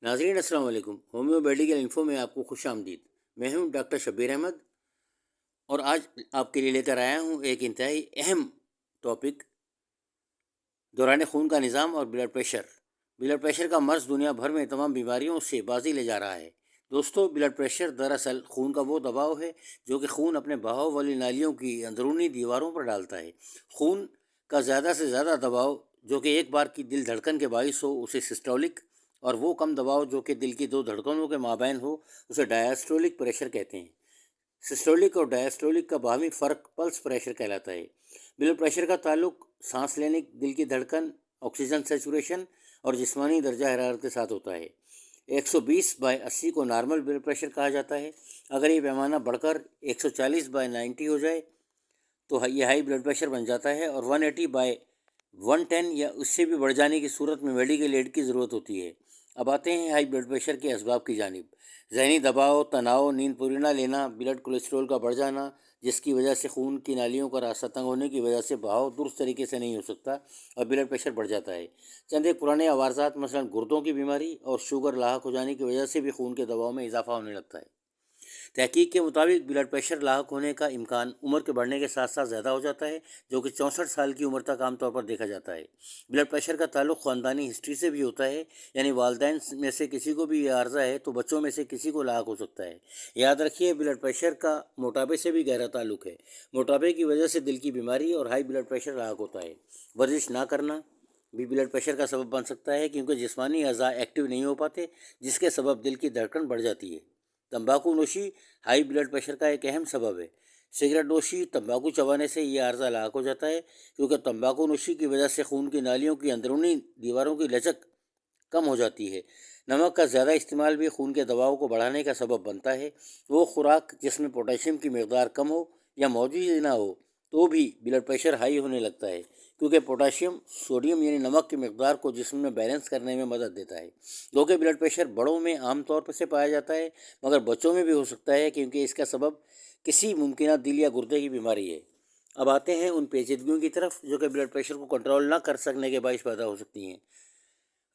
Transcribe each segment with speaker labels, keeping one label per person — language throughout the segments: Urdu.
Speaker 1: ناظرین السلام علیکم۔ ہومیو میڈیکل انفو میں آپ کو خوش آمدید۔ میں ہوں ڈاکٹر شبیر احمد اور آج آپ کے لیے لے کر آیا ہوں ایک انتہائی اہم ٹاپک، دوران خون کا نظام اور بلڈ پریشر۔ بلڈ پریشر کا مرض دنیا بھر میں تمام بیماریوں سے بازی لے جا رہا ہے۔ دوستو، بلڈ پریشر دراصل خون کا وہ دباؤ ہے جو کہ خون اپنے بہاؤ والی نالیوں کی اندرونی دیواروں پر ڈالتا ہے۔ خون کا زیادہ سے زیادہ دباؤ جو کہ ایک بار کی دل دھڑکن کے باعث ہو اسے سسٹولک، اور وہ کم دباؤ جو کہ دل کی دو دھڑکنوں کے مابین ہو اسے ڈایاسٹولک پریشر کہتے ہیں۔ سسٹولک اور ڈایاسٹولک کا باہمی فرق پلس پریشر کہلاتا ہے۔ بلڈ پریشر کا تعلق سانس لینے، دل کی دھڑکن، آکسیجن سیچوریشن اور جسمانی درجہ حرارت کے ساتھ ہوتا ہے۔ 120/80 کو نارمل بلڈ پریشر کہا جاتا ہے۔ اگر یہ پیمانہ بڑھ کر 140/90 ہو جائے تو یہ ہائی بلڈ پریشر بن جاتا ہے، اور 180/110 یا اس سے بھی بڑھ جانے کی صورت میں میڈیکل ایڈ کی ضرورت ہوتی ہے۔ اب آتے ہیں ہائی بلڈ پریشر کے اسباب کی جانب۔ ذہنی دباؤ، تناؤ، نیند پوری نہ لینا، بلڈ کولیسٹرول کا بڑھ جانا جس کی وجہ سے خون کی نالیوں کا راستہ تنگ ہونے کی وجہ سے بہاؤ درست طریقے سے نہیں ہو سکتا اور بلڈ پریشر بڑھ جاتا ہے۔ چند ایک پرانے عوارضات مثلا گردوں کی بیماری اور شوگر لاحق ہو جانے کی وجہ سے بھی خون کے دباؤ میں اضافہ ہونے لگتا ہے۔ تحقیق کے مطابق بلڈ پریشر لاحق ہونے کا امکان عمر کے بڑھنے کے ساتھ ساتھ زیادہ ہو جاتا ہے، جو کہ 64 سال کی عمر تک عام طور پر دیکھا جاتا ہے۔ بلڈ پریشر کا تعلق خاندانی ہسٹری سے بھی ہوتا ہے، یعنی والدین میں سے کسی کو بھی یہ عارضہ ہے تو بچوں میں سے کسی کو لاحق ہو سکتا ہے۔ یاد رکھیے، بلڈ پریشر کا موٹاپے سے بھی گہرا تعلق ہے۔ موٹاپے کی وجہ سے دل کی بیماری اور ہائی بلڈ پریشر لاحق ہوتا ہے۔ ورزش نہ کرنا بھی بلڈ پریشر کا سبب بن سکتا ہے، کیونکہ جسمانی اعضاء ایکٹیو نہیں ہو پاتے، جس کے سبب دل کی دھڑکن بڑھ جاتی ہے۔ تمباکو نوشی ہائی بلڈ پریشر کا ایک اہم سبب ہے۔ سگریٹ نوشی، تمباکو چبانے سے یہ عارضہ لاحق ہو جاتا ہے، کیونکہ تمباکو نوشی کی وجہ سے خون کی نالیوں کی اندرونی دیواروں کی لچک کم ہو جاتی ہے۔ نمک کا زیادہ استعمال بھی خون کے دباؤ کو بڑھانے کا سبب بنتا ہے۔ وہ خوراک جس میں پوٹاشیم کی مقدار کم ہو یا موجود ہی نہ ہو تو بھی بلڈ پریشر ہائی ہونے لگتا ہے، کیونکہ پوٹاشیم سوڈیم یعنی نمک کی مقدار کو جسم میں بیلنس کرنے میں مدد دیتا ہے۔ کیونکہ بلڈ پریشر بڑوں میں عام طور پر سے پایا جاتا ہے، مگر بچوں میں بھی ہو سکتا ہے، کیونکہ اس کا سبب کسی ممکنہ دل یا گردے کی بیماری ہے۔ اب آتے ہیں ان پیچیدگیوں کی طرف جو کہ بلڈ پریشر کو کنٹرول نہ کر سکنے کے باعث پیدا ہو سکتی ہیں۔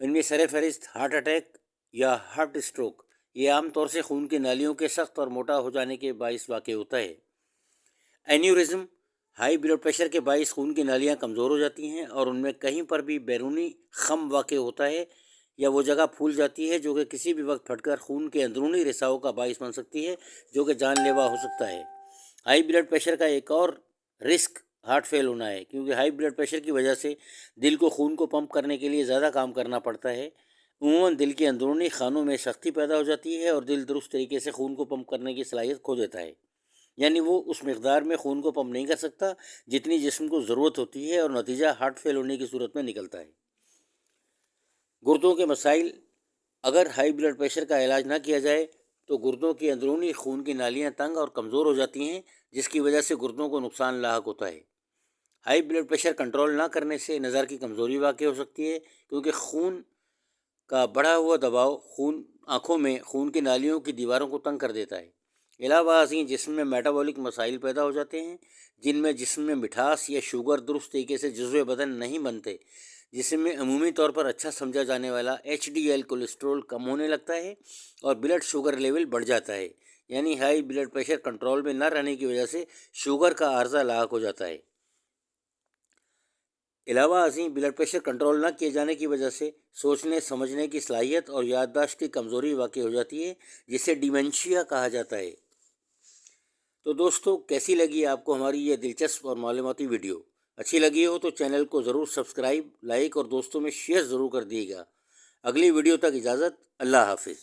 Speaker 1: ان میں سر فہرست ہارٹ اٹیک یا ہارٹ اسٹروک، یہ عام طور سے خون کی نالیوں کے سخت اور موٹا ہو جانے کے باعث واقع ہوتا ہے۔ اینیورزم، ہائی بلڈ پریشر کے باعث خون کی نالیاں کمزور ہو جاتی ہیں اور ان میں کہیں پر بھی بیرونی خم واقع ہوتا ہے یا وہ جگہ پھول جاتی ہے جو کہ کسی بھی وقت پھٹ کر خون کے اندرونی رساؤ کا باعث بن سکتی ہے، جو کہ جان لیوا ہو سکتا ہے۔ ہائی بلڈ پریشر کا ایک اور رسک ہارٹ فیل ہونا ہے، کیونکہ ہائی بلڈ پریشر کی وجہ سے دل کو خون کو پمپ کرنے کے لیے زیادہ کام کرنا پڑتا ہے۔ عموماً دل کے اندرونی خانوں میں سختی پیدا ہو جاتی ہے اور دل درست طریقے سے خون کو پمپ کرنے کی صلاحیت کھو دیتا ہے، یعنی وہ اس مقدار میں خون کو پمپ نہیں کر سکتا جتنی جسم کو ضرورت ہوتی ہے، اور نتیجہ ہارٹ فیل ہونے کی صورت میں نکلتا ہے۔ گردوں کے مسائل، اگر ہائی بلڈ پریشر کا علاج نہ کیا جائے تو گردوں کی اندرونی خون کی نالیاں تنگ اور کمزور ہو جاتی ہیں، جس کی وجہ سے گردوں کو نقصان لاحق ہوتا ہے۔ ہائی بلڈ پریشر کنٹرول نہ کرنے سے نظر کی کمزوری واقع ہو سکتی ہے، کیونکہ خون کا بڑھا ہوا دباؤ آنکھوں میں خون کی نالیوں کی دیواروں کو تنگ کر دیتا ہے۔ علاوہ ازیں جسم میں میٹابولک مسائل پیدا ہو جاتے ہیں، جن میں جسم میں مٹھاس یا شوگر درست طریقے سے جزوِ بدن نہیں بنتے۔ جسم میں عمومی طور پر اچھا سمجھا جانے والا HDL کولیسٹرول کم ہونے لگتا ہے اور بلڈ شوگر لیول بڑھ جاتا ہے، یعنی ہائی بلڈ پریشر کنٹرول میں نہ رہنے کی وجہ سے شوگر کا عارضہ لاحق ہو جاتا ہے۔ علاوہ ازیں بلڈ پریشر کنٹرول نہ کیے جانے کی وجہ سے سوچنے سمجھنے کی صلاحیت اور یادداشت کی کمزوری واقع ہو جاتی ہے، جسے ڈیمنشیا کہا جاتا ہے۔ تو دوستو، کیسی لگی آپ کو ہماری یہ دلچسپ اور معلوماتی ویڈیو؟ اچھی لگی ہو تو چینل کو ضرور سبسکرائب، لائک اور دوستوں میں شیئر ضرور کر دیے گا۔ اگلی ویڈیو تک اجازت، اللہ حافظ۔